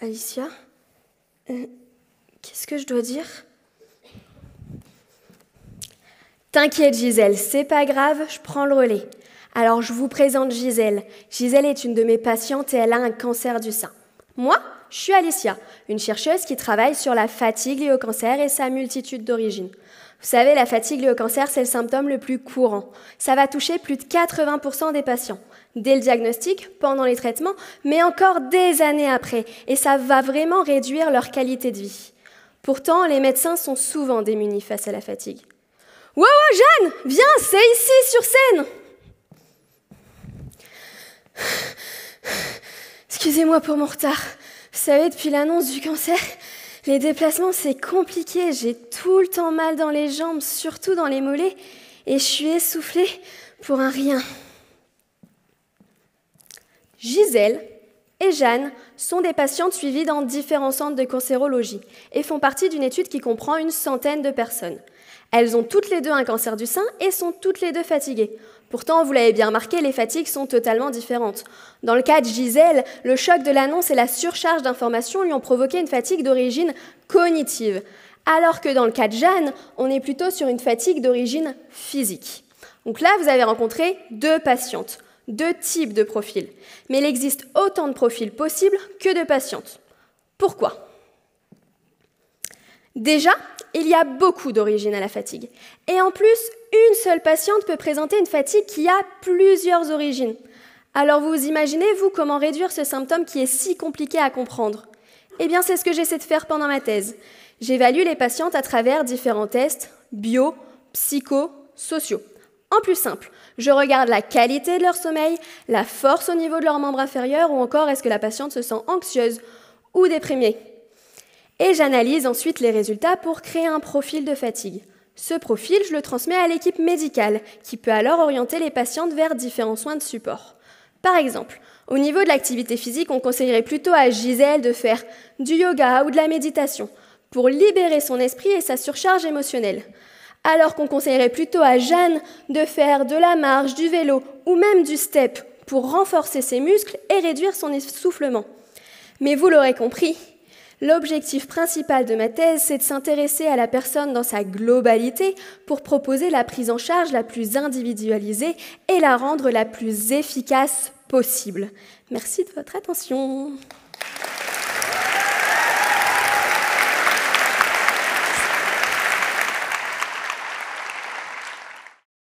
Alicia, qu'est-ce que je dois dire? T'inquiète Gisèle, c'est pas grave, je prends le relais. Alors je vous présente Gisèle. Gisèle est une de mes patientes et elle a un cancer du sein. Moi, je suis Alicia, une chercheuse qui travaille sur la fatigue liée au cancer et sa multitude d'origines. Vous savez, la fatigue liée au cancer, c'est le symptôme le plus courant. Ça va toucher plus de 80% des patients, dès le diagnostic, pendant les traitements, mais encore des années après. Et ça va vraiment réduire leur qualité de vie. Pourtant, les médecins sont souvent démunis face à la fatigue. « Wow, Jeanne, viens, c'est ici, sur scène !» Excusez-moi pour mon retard. Vous savez, depuis l'annonce du cancer, les déplacements, c'est compliqué. J'ai tout le temps mal dans les jambes, surtout dans les mollets, et je suis essoufflée pour un rien. Gisèle et Jeanne sont des patientes suivies dans différents centres de cancérologie et font partie d'une étude qui comprend une centaine de personnes. Elles ont toutes les deux un cancer du sein et sont toutes les deux fatiguées. Pourtant, vous l'avez bien remarqué, les fatigues sont totalement différentes. Dans le cas de Gisèle, le choc de l'annonce et la surcharge d'informations lui ont provoqué une fatigue d'origine cognitive, alors que dans le cas de Jeanne, on est plutôt sur une fatigue d'origine physique. Donc là, vous avez rencontré deux patientes, deux types de profils. Mais il existe autant de profils possibles que de patientes. Pourquoi ? Déjà, il y a beaucoup d'origines à la fatigue. Et en plus, une seule patiente peut présenter une fatigue qui a plusieurs origines. Alors vous imaginez, vous, comment réduire ce symptôme qui est si compliqué à comprendre? Eh bien, c'est ce que j'essaie de faire pendant ma thèse. J'évalue les patientes à travers différents tests bio, psycho, sociaux. En plus simple, je regarde la qualité de leur sommeil, la force au niveau de leurs membres inférieurs ou encore est-ce que la patiente se sent anxieuse ou déprimée. Et j'analyse ensuite les résultats pour créer un profil de fatigue. Ce profil, je le transmets à l'équipe médicale, qui peut alors orienter les patientes vers différents soins de support. Par exemple, au niveau de l'activité physique, on conseillerait plutôt à Gisèle de faire du yoga ou de la méditation pour libérer son esprit et sa surcharge émotionnelle. Alors qu'on conseillerait plutôt à Jeanne de faire de la marche, du vélo ou même du step pour renforcer ses muscles et réduire son essoufflement. Mais vous l'aurez compris, l'objectif principal de ma thèse, c'est de s'intéresser à la personne dans sa globalité pour proposer la prise en charge la plus individualisée et la rendre la plus efficace possible. Merci de votre attention.